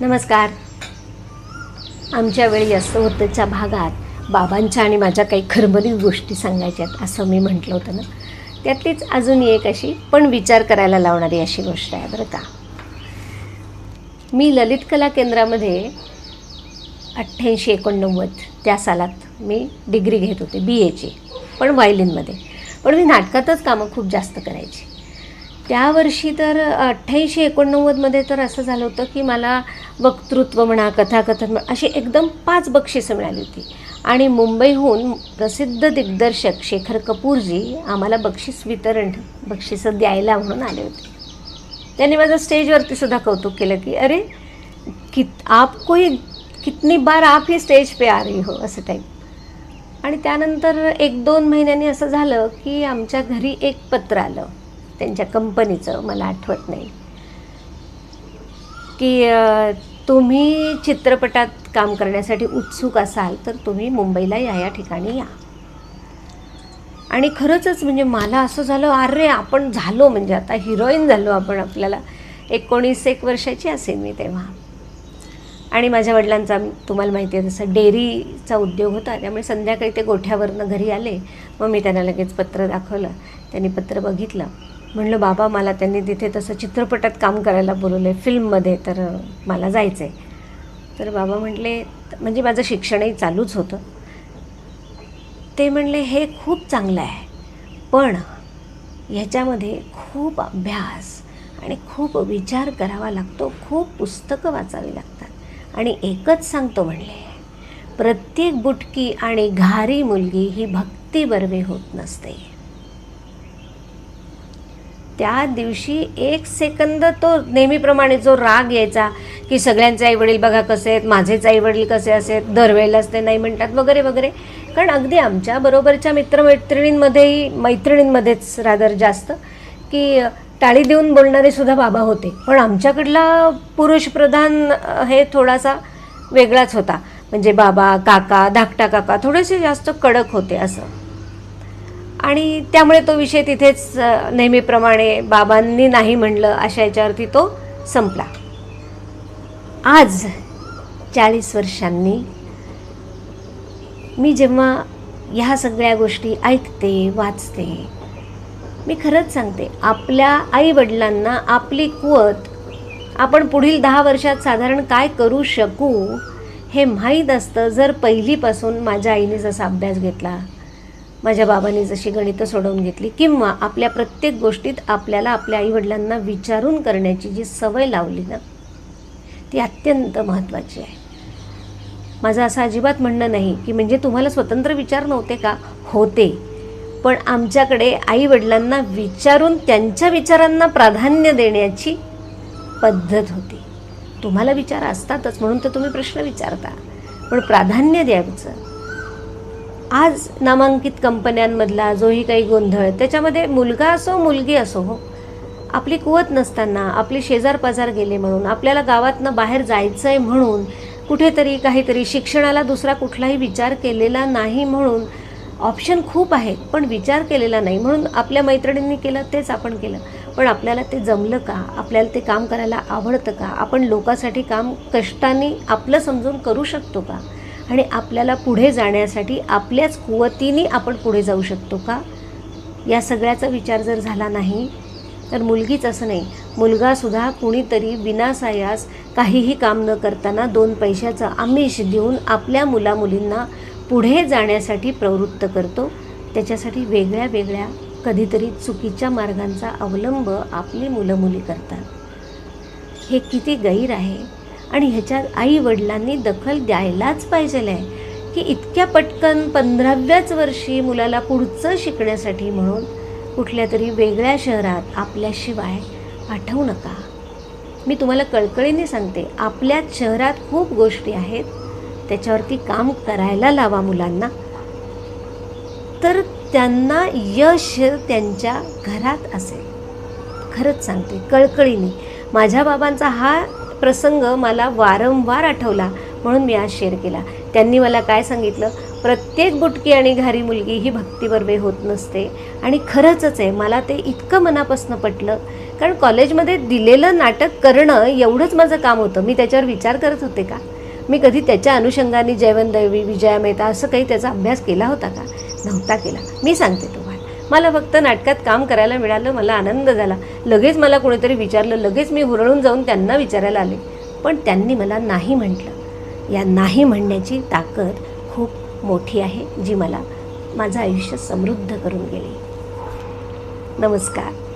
नमस्कार. आमच्या वेळी असं होतंच्या भागात बाबांच्या आणि माझ्या काही खरबरीत गोष्टी सांगायच्यात असं मी म्हटलं होतं ना. त्यातलीच अजून एक अशी पण विचार करायला लावणारी अशी गोष्ट आहे बरं का. मी ललित कला केंद्रामध्ये 88-89 त्या सालात मी डिग्री घेत होते BAची, पण व्हायलिनमध्ये. पण मी नाटकातच कामं खूप जास्त करायची. त्या वर्षी तर 88-89मध्ये तर असं झालं होतं की मला वक्तृत्व म्हणा, कथाकथन म्हणा, अशी एकदम 5 बक्षिसं मिळाली होती. आणि मुंबईहून प्रसिद्ध दिग्दर्शक शेखर कपूरजी आम्हाला बक्षिसं द्यायला म्हणून आले होते. त्यांनी माझं स्टेजवरती सुद्धा कौतुक केलं की अरे आप कोई कितनी बार आप ही स्टेज पे आ रही हो, असं टाईप. आणि त्यानंतर 1-2 महिन्यांनी असं झालं की आमच्या घरी एक पत्र आलं त्यांच्या कंपनीचं, मला आठवत नाही, की तुम्ही चित्रपटात काम करण्यासाठी उत्सुक असाल तर तुम्ही मुंबईला या ठिकाणी या. आणि खरंच म्हणजे मला असं झालं, अरे आपण झालो, म्हणजे आता हिरोईन झालो आपण. आपल्याला 19-1 वर्षाची असेल मी तेव्हा. आणि माझ्या वडिलांचा तुम्हाला माहिती आहे तसं डेअरीचा उद्योग होता, त्यामुळे संध्याकाळी ते गोठ्यावरनं घरी आले. मग मी त्यांना लगेच पत्र दाखवलं. त्यांनी पत्र बघितलं. म्हणलं बाबा मला त्यांनी तिथे तसं चित्रपटात काम करायला बोलवलं आहे, फिल्ममध्ये, तर मला जायचं आहे. तर बाबा म्हटले, म्हणजे माझं शिक्षणही चालूच होतं. ते म्हणले हे खूप चांगलं आहे, पण ह्याच्यामध्ये खूप अभ्यास आणि खूप विचार करावा लागतो, खूप पुस्तकं वाचावी लागतात. आणि एकच सांगतो म्हणले, प्रत्येक बुटकी आणि घारी मुलगी ही भक्ती बर्वे होत नसते. त्या दिवशी 1 सेकंद तो नेहमीप्रमाणे जो राग यायचा की सगळ्यांचे आईवडील बघा कसे आहेत, माझेच आईवडील कसे असेल, दरवेळेलाच ते नाही म्हणतात वगैरे वगैरे. कारण अगदी आमच्या बरोबरच्या मैत्रिणींमध्येच रादर जास्त की टाळी देऊन बोलणारे सुद्धा बाबा होते. पण आमच्याकडला पुरुषप्रधान हे थोडासा वेगळाच होता. म्हणजे बाबा, काका, धाकटा काका थोडेसे जास्त कडक होते असं. आणि त्यामुळे तो विषय तिथेच नेहमीप्रमाणे बाबांनी नाही म्हणलं अशा याच्यावरती तो संपला. आज 40 वर्षांनी मी जेव्हा ह्या सगळ्या गोष्टी ऐकते, वाचते, मी खरंच सांगते, आपल्या आईवडिलांना आपली कुवत, आपण पुढील 10 वर्षात साधारण काय करू शकू हे माहीत असतं जर पहिलीपासून माझ्या आईने जसा अभ्यास घेतला, माझ्या बाबांनी जशी गणितं सोडवून घेतली, किंवा आपल्या प्रत्येक गोष्टीत आपल्याला आपल्या आईवडिलांना विचारून करण्याची जी सवय लावली ना, ती अत्यंत महत्त्वाची आहे. माझं असं अजिबात म्हणणं नाही की म्हणजे तुम्हाला स्वतंत्र विचार नव्हते का, होते, पण आमच्याकडे आईवडिलांना विचारून त्यांच्या विचारांना प्राधान्य देण्याची पद्धत होती. तुम्हाला विचार असतातच म्हणून तर तुम्ही प्रश्न विचारता, पण प्राधान्य द्यायचं. आज नामांकित कंपन्यांमधला जोही काही गोंधळ, त्याच्यामध्ये मुलगा असो मुलगी असो, हो, आपली कुवत नसताना, आपले शेजारपाजार गेले म्हणून, आपल्याला गावातनं बाहेर जायचं आहे म्हणून, कुठेतरी काहीतरी शिक्षणाला दुसरा कुठलाही विचार केलेला नाही म्हणून, ऑप्शन खूप आहेत पण विचार केलेला नाही म्हणून आपल्या मैत्रिणींनी केलं तेच आपण केलं. पण आपल्याला ते जमलं का? आपल्याला ते काम करायला आवडतं का? आपण लोकांसाठी काम कष्टाने आपलं समजून करू शकतो का? आणि आपल्याला पुढे जाण्यासाठी आपल्याच कुवतीने आपण पुढे जाऊ शकतो का? या सगळ्याचा विचार जर झाला नाही तर मुलगीच असं नाही, मुलगासुद्धा कुणीतरी विनासायास काहीही काम न करताना 2 पैशाचं आमिष देऊन आपल्या मुलामुलींना पुढे जाण्यासाठी प्रवृत्त करतो. त्याच्यासाठी वेगळ्या वेगळ्या कधीतरी चुकीच्या मार्गांचा अवलंब आपली मुलं मुली करतात. हे किती गैर आहे. आणि ह्याच्यात आईवडिलांनी दखल द्यायलाच पाहिजे आहे की इतक्या पटकन 15व्याच वर्षी मुलाला पुढचं शिकण्यासाठी म्हणून कुठल्या तरी वेगळ्या शहरात आपल्याशिवाय पाठवू नका. मी तुम्हाला कळकळीने सांगते, आपल्याच शहरात खूप गोष्टी आहेत, त्याच्यावरती काम करायला लावा मुलांना, तर त्यांना यश त्यांच्या घरात असेल. खरंच सांगते कळकळीने. माझ्या बाबांचा हा प्रसंग मला वारंवार आठवला म्हणून मी आज शेअर केला. त्यांनी मला काय सांगितलं, प्रत्येक बुटकी आणि घारी मुलगी ही भक्तीबर्वे होत नसते. आणि खरंच आहे, मला ते इतकं मनापासून पटलं. कारण कॉलेजमध्ये दिलेलं नाटक करणं एवढंच माझं काम होतं. मी त्याच्यावर विचार करत होते का? मी कधी त्याच्या अनुषंगाने जयवंत दळवी, विजया मेहता असं काही त्याचा अभ्यास केला होता का? नव्हता केला. मी सांगते तुम्हाला, मला फक्त नाटकात काम करायला मिळालं, मला आनंद झाला. लगेच मला कोणीतरी विचारलं, लगेच मी हुरळून जाऊन त्यांना विचारायला आले, पण त्यांनी मला नाही म्हटलं. या नाही म्हणण्याची ताकद खूप मोठी आहे, जी मला माझं आयुष्य समृद्ध करून गेली. नमस्कार.